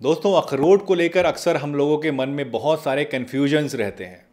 दोस्तों, अखरोट को लेकर अक्सर हम लोगों के मन में बहुत सारे कन्फ्यूजन्स रहते हैं।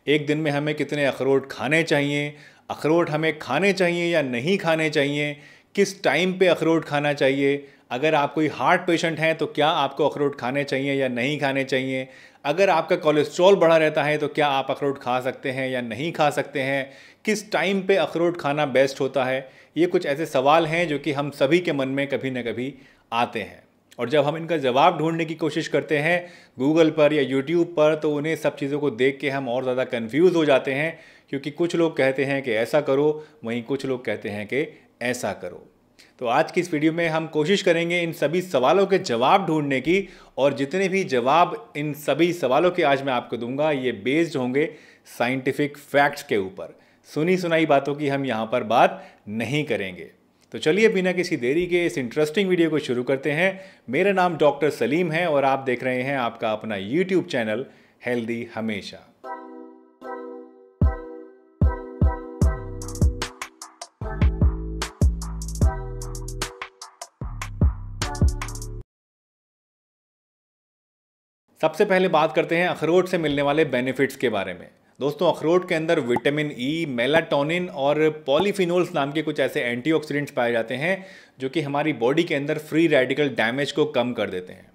एक दिन में हमें कितने अखरोट खाने चाहिए, अखरोट हमें खाने चाहिए या नहीं खाने चाहिए, किस टाइम पे अखरोट खाना चाहिए, अगर आप कोई हार्ट पेशेंट हैं तो क्या आपको अखरोट खाने चाहिए या नहीं खाने चाहिए, अगर आपका कोलेस्ट्रॉल बढ़ा रहता है तो क्या आप अखरोट खा सकते हैं या नहीं खा सकते हैं, किस टाइम पे अखरोट खाना बेस्ट होता है। ये कुछ ऐसे सवाल हैं जो कि हम सभी के मन में कभी ना कभी आते हैं, और जब हम इनका जवाब ढूंढने की कोशिश करते हैं गूगल पर या यूट्यूब पर, तो उन्हें सब चीज़ों को देख के हम और ज़्यादा कंफ्यूज हो जाते हैं, क्योंकि कुछ लोग कहते हैं कि ऐसा करो, वहीं कुछ लोग कहते हैं कि ऐसा करो। तो आज की इस वीडियो में हम कोशिश करेंगे इन सभी सवालों के जवाब ढूंढने की, और जितने भी जवाब इन सभी सवालों के आज मैं आपको दूंगा ये बेस्ड होंगे साइंटिफिक फैक्ट्स के ऊपर। सुनी सुनाई बातों की हम यहाँ पर बात नहीं करेंगे। तो चलिए बिना किसी देरी के इस इंटरेस्टिंग वीडियो को शुरू करते हैं। मेरा नाम डॉक्टर सलीम है और आप देख रहे हैं आपका अपना यूट्यूब चैनल हेल्दी हमेशा। सबसे पहले बात करते हैं अखरोट से मिलने वाले बेनिफिट्स के बारे में। दोस्तों, अखरोट के अंदर विटामिन ई, मेलाटोनिन और पॉलीफिनोल्स नाम के कुछ ऐसे एंटीऑक्सीडेंट्स पाए जाते हैं जो कि हमारी बॉडी के अंदर फ्री रेडिकल डैमेज को कम कर देते हैं।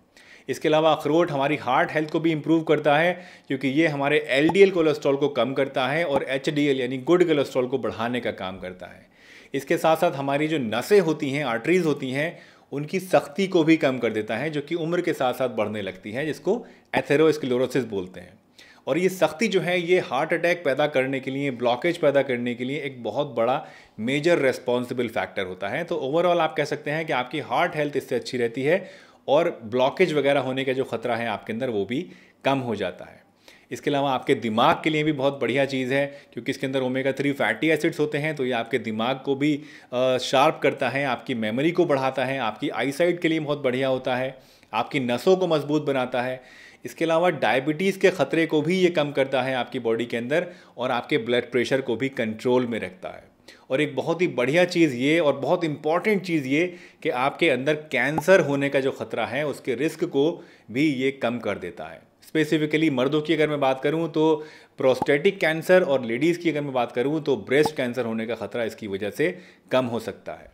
इसके अलावा अखरोट हमारी हार्ट हेल्थ को भी इम्प्रूव करता है, क्योंकि ये हमारे एलडीएल कोलेस्ट्रॉल को कम करता है और एचडीएल यानी गुड कोलेस्ट्रॉल को बढ़ाने का काम करता है। इसके साथ साथ हमारी जो नसें होती हैं, आर्टरीज होती हैं, उनकी सख्ती को भी कम कर देता है, जो कि उम्र के साथ साथ बढ़ने लगती है, जिसको एथेरोस्क्लेरोसिस बोलते हैं। और ये सख्ती जो है ये हार्ट अटैक पैदा करने के लिए, ब्लॉकेज पैदा करने के लिए एक बहुत बड़ा मेजर रेस्पॉन्सिबल फैक्टर होता है। तो ओवरऑल आप कह सकते हैं कि आपकी हार्ट हेल्थ इससे अच्छी रहती है और ब्लॉकेज वगैरह होने का जो खतरा है आपके अंदर वो भी कम हो जाता है। इसके अलावा आपके दिमाग के लिए भी बहुत बढ़िया चीज़ है, क्योंकि इसके अंदर ओमेगा 3 फैटी एसिड्स होते हैं, तो ये आपके दिमाग को भी शार्प करता है, आपकी मेमोरी को बढ़ाता है, आपकी आईसाइट के लिए बहुत बढ़िया होता है, आपकी नसों को मजबूत बनाता है। इसके अलावा डायबिटीज़ के ख़तरे को भी ये कम करता है आपकी बॉडी के अंदर, और आपके ब्लड प्रेशर को भी कंट्रोल में रखता है। और एक बहुत ही बढ़िया चीज़ ये, और बहुत इंपॉर्टेंट चीज़ ये, कि आपके अंदर कैंसर होने का जो खतरा है उसके रिस्क को भी ये कम कर देता है। स्पेसिफिकली मर्दों की अगर मैं बात करूं तो प्रोस्टेटिक कैंसर, और लेडीज़ की अगर मैं बात करूं तो ब्रेस्ट कैंसर होने का खतरा इसकी वजह से कम हो सकता है।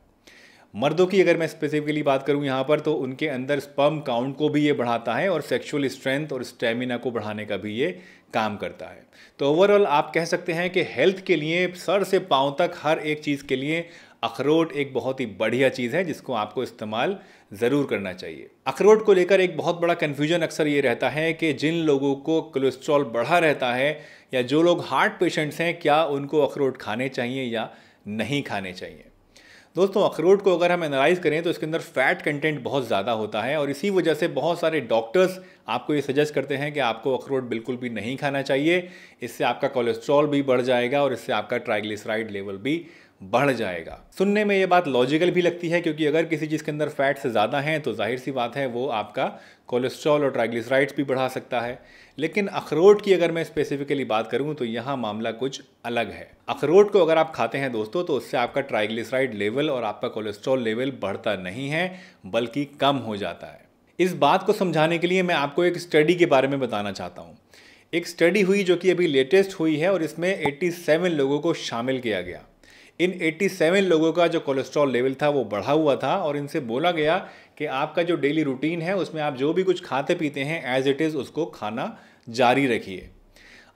मर्दों की अगर मैं स्पेसिफिकली बात करूं यहाँ पर, तो उनके अंदर स्पर्म काउंट को भी ये बढ़ाता है और सेक्सुअल स्ट्रेंथ और स्टेमिना को बढ़ाने का भी ये काम करता है। तो ओवरऑल आप कह सकते हैं कि हेल्थ के लिए सर से पांव तक हर एक चीज़ के लिए अखरोट एक बहुत ही बढ़िया चीज़ है, जिसको आपको इस्तेमाल ज़रूर करना चाहिए। अखरोट को लेकर एक बहुत बड़ा कन्फ्यूजन अक्सर ये रहता है कि जिन लोगों को कोलेस्ट्रॉल बढ़ा रहता है या जो लोग हार्ट पेशेंट्स हैं, क्या उनको अखरोट खाने चाहिए या नहीं खाने चाहिए। दोस्तों, अखरोट को अगर हम एनालाइज करें तो इसके अंदर फैट कंटेंट बहुत ज़्यादा होता है, और इसी वजह से बहुत सारे डॉक्टर्स आपको ये सजेस्ट करते हैं कि आपको अखरोट बिल्कुल भी नहीं खाना चाहिए। इससे आपका कोलेस्ट्रॉल भी बढ़ जाएगा और इससे आपका ट्राइग्लिसराइड लेवल भी बढ़ जाएगा। सुनने में ये बात लॉजिकल भी लगती है, क्योंकि अगर किसी चीज़ के अंदर फैट्स ज़्यादा हैं तो जाहिर सी बात है वो आपका कोलेस्ट्रॉल और ट्राइग्लिसराइड्स भी बढ़ा सकता है। लेकिन अखरोट की अगर मैं स्पेसिफिकली बात करूं तो यहाँ मामला कुछ अलग है। अखरोट को अगर आप खाते हैं दोस्तों, तो उससे आपका ट्राइग्लिसराइड लेवल और आपका कोलेस्ट्रॉल लेवल बढ़ता नहीं है, बल्कि कम हो जाता है। इस बात को समझाने के लिए मैं आपको एक स्टडी के बारे में बताना चाहता हूँ। एक स्टडी हुई जो कि अभी लेटेस्ट हुई है, और इसमें 87 लोगों को शामिल किया गया। इन 87 लोगों का जो कोलेस्ट्रॉल लेवल था वो बढ़ा हुआ था, और इनसे बोला गया कि आपका जो डेली रूटीन है उसमें आप जो भी कुछ खाते पीते हैं एज इट इज़ उसको खाना जारी रखिए।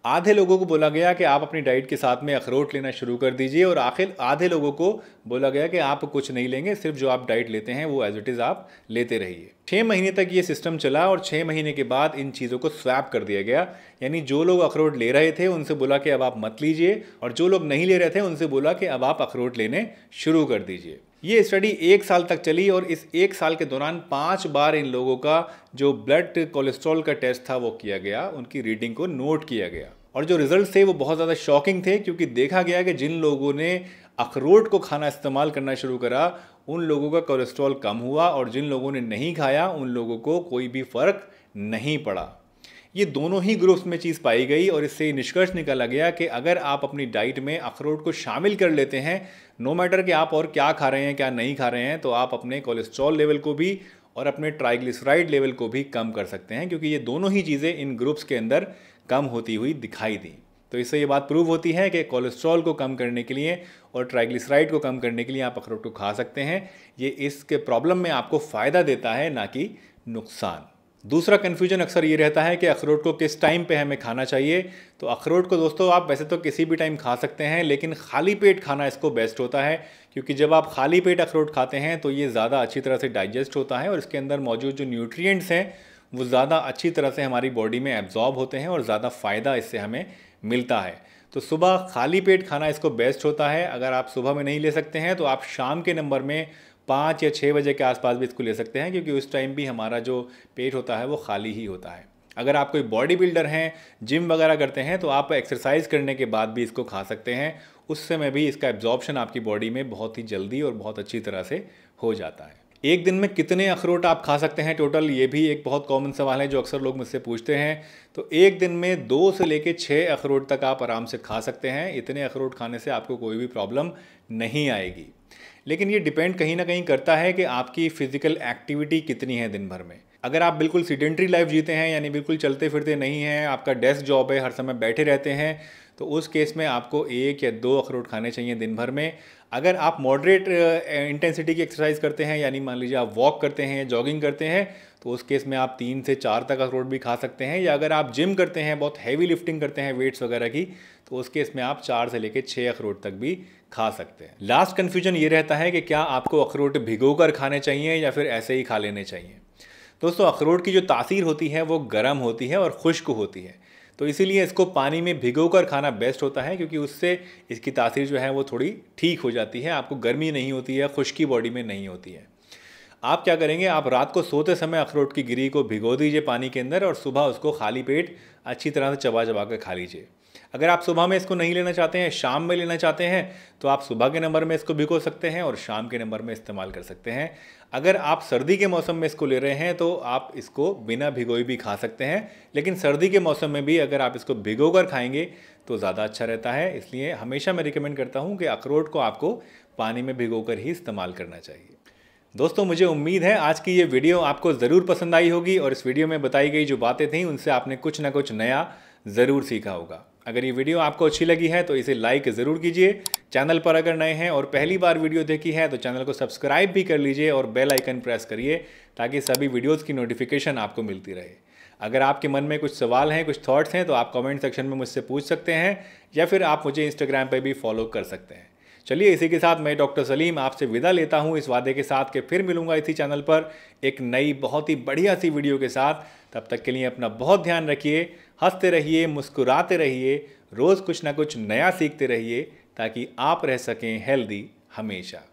आधे लोगों को बोला गया कि आप अपनी डाइट के साथ में अखरोट लेना शुरू कर दीजिए, और आखिर आधे लोगों को बोला गया कि आप कुछ नहीं लेंगे, सिर्फ जो आप डाइट लेते हैं वो एज इट इज़ आप लेते रहिए। 6 महीने तक ये सिस्टम चला, और 6 महीने के बाद इन चीज़ों को स्वैप कर दिया गया। यानी जो लोग अखरोट ले रहे थे उनसे बोला कि अब आप मत लीजिए, और जो लोग नहीं ले रहे थे उनसे बोला कि अब आप अखरोट लेने शुरू कर दीजिए। ये स्टडी 1 साल तक चली, और इस 1 साल के दौरान 5 बार इन लोगों का जो ब्लड कोलेस्ट्रॉल का टेस्ट था वो किया गया, उनकी रीडिंग को नोट किया गया। और जो रिजल्ट थे वो बहुत ज़्यादा शॉकिंग थे, क्योंकि देखा गया कि जिन लोगों ने अखरोट को खाना इस्तेमाल करना शुरू करा उन लोगों का कोलेस्ट्रॉल कम हुआ, और जिन लोगों ने नहीं खाया उन लोगों को कोई भी फ़र्क नहीं पड़ा। ये दोनों ही ग्रुप्स में चीज़ पाई गई, और इससे निष्कर्ष निकाला गया कि अगर आप अपनी डाइट में अखरोट को शामिल कर लेते हैं, नो मैटर कि आप और क्या खा रहे हैं क्या नहीं खा रहे हैं, तो आप अपने कोलेस्ट्रॉल लेवल को भी और अपने ट्राइग्लिसराइड लेवल को भी कम कर सकते हैं, क्योंकि ये दोनों ही चीज़ें इन ग्रुप्स के अंदर कम होती हुई दिखाई दी। तो इससे ये बात प्रूव होती है कि कोलेस्ट्रॉल को कम करने के लिए और ट्राइग्लिसराइड को कम करने के लिए आप अखरोट को खा सकते हैं। ये इसके प्रॉब्लम में आपको फ़ायदा देता है, ना कि नुकसान। दूसरा कन्फ्यूजन अक्सर ये रहता है कि अखरोट को किस टाइम पे हमें खाना चाहिए। तो अखरोट को दोस्तों आप वैसे तो किसी भी टाइम खा सकते हैं, लेकिन खाली पेट खाना इसको बेस्ट होता है, क्योंकि जब आप खाली पेट अखरोट खाते हैं तो ये ज़्यादा अच्छी तरह से डाइजेस्ट होता है और इसके अंदर मौजूद जो न्यूट्रिएंट्स हैं वो ज़्यादा अच्छी तरह से हमारी बॉडी में एब्जॉर्ब होते हैं और ज़्यादा फ़ायदा इससे हमें मिलता है। तो सुबह खाली पेट खाना इसको बेस्ट होता है। अगर आप सुबह में नहीं ले सकते हैं तो आप शाम के नंबर में 5 या 6 बजे के आसपास भी इसको ले सकते हैं, क्योंकि उस टाइम भी हमारा जो पेट होता है वो खाली ही होता है। अगर आप कोई बॉडी बिल्डर हैं, जिम वगैरह करते हैं, तो आप एक्सरसाइज करने के बाद भी इसको खा सकते हैं। उस समय भी इसका एब्जॉर्प्शन आपकी बॉडी में बहुत ही जल्दी और बहुत अच्छी तरह से हो जाता है। एक दिन में कितने अखरोट आप खा सकते हैं टोटल, ये भी एक बहुत कॉमन सवाल है जो अक्सर लोग मुझसे पूछते हैं। तो एक दिन में 2 से लेकर 6 अखरोट तक आप आराम से खा सकते हैं। इतने अखरोट खाने से आपको कोई भी प्रॉब्लम नहीं आएगी। लेकिन ये डिपेंड कहीं ना कहीं करता है कि आपकी फिजिकल एक्टिविटी कितनी है दिन भर में। अगर आप बिल्कुल सीडेंट्री लाइफ जीते हैं, यानी बिल्कुल चलते फिरते नहीं हैं, आपका डेस्क जॉब है, हर समय बैठे रहते हैं, तो उस केस में आपको 1 या 2 अखरोट खाने चाहिए दिन भर में। अगर आप मॉडरेट इंटेंसिटी की एक्सरसाइज करते हैं, यानी मान लीजिए आप वॉक करते हैं, जॉगिंग करते हैं, तो उस केस में आप 3 से 4 तक अखरोट भी खा सकते हैं। या अगर आप जिम करते हैं, बहुत हैवी लिफ्टिंग करते हैं वेट्स वगैरह की, तो उस केस में आप 4 से लेकर 6 अखरोट तक भी खा सकते हैं। लास्ट कन्फ्यूजन ये रहता है कि क्या आपको अखरोट भिगोकर खाने चाहिए या फिर ऐसे ही खा लेने चाहिए। दोस्तों, अखरोट की जो तासीर होती है वो गर्म होती है और खुश्क होती है, तो इसीलिए इसको पानी में भिगोकर खाना बेस्ट होता है, क्योंकि उससे इसकी तासीर जो है वो थोड़ी ठीक हो जाती है, आपको गर्मी नहीं होती है, खुश्की बॉडी में नहीं होती है। आप क्या करेंगे, आप रात को सोते समय अखरोट की गिरी को भिगो दीजिए पानी के अंदर और सुबह उसको खाली पेट अच्छी तरह से चबा चबा कर खा लीजिए। अगर आप सुबह में इसको नहीं लेना चाहते हैं, शाम में लेना चाहते हैं, तो आप सुबह के नंबर में इसको भिगो सकते हैं और शाम के नंबर में इस्तेमाल कर सकते हैं। अगर आप सर्दी के मौसम में इसको ले रहे हैं तो आप इसको बिना भिगोए भी खा सकते हैं, लेकिन सर्दी के मौसम में भी अगर आप इसको भिगोकर खाएंगे तो ज़्यादा अच्छा रहता है। इसलिए हमेशा मैं रिकमेंड करता हूँ कि अखरोट को आपको पानी में भिगोकर ही इस्तेमाल करना चाहिए। दोस्तों, मुझे उम्मीद है आज की ये वीडियो आपको ज़रूर पसंद आई होगी और इस वीडियो में बताई गई जो बातें थीं उनसे आपने कुछ ना कुछ नया ज़रूर सीखा होगा। अगर ये वीडियो आपको अच्छी लगी है तो इसे लाइक ज़रूर कीजिए। चैनल पर अगर नए हैं और पहली बार वीडियो देखी है तो चैनल को सब्सक्राइब भी कर लीजिए और बेल आइकन प्रेस करिए, ताकि सभी वीडियोज़ की नोटिफिकेशन आपको मिलती रहे। अगर आपके मन में कुछ सवाल हैं, कुछ थॉट्स हैं, तो आप कमेंट सेक्शन में मुझसे पूछ सकते हैं या फिर आप मुझे इंस्टाग्राम पर भी फॉलो कर सकते हैं। चलिए, इसी के साथ मैं डॉक्टर सलीम आपसे विदा लेता हूं, इस वादे के साथ कि फिर मिलूंगा इसी चैनल पर एक नई बहुत ही बढ़िया सी वीडियो के साथ। तब तक के लिए अपना बहुत ध्यान रखिए, हंसते रहिए, मुस्कुराते रहिए, रोज़ कुछ ना कुछ नया सीखते रहिए, ताकि आप रह सकें हेल्दी हमेशा।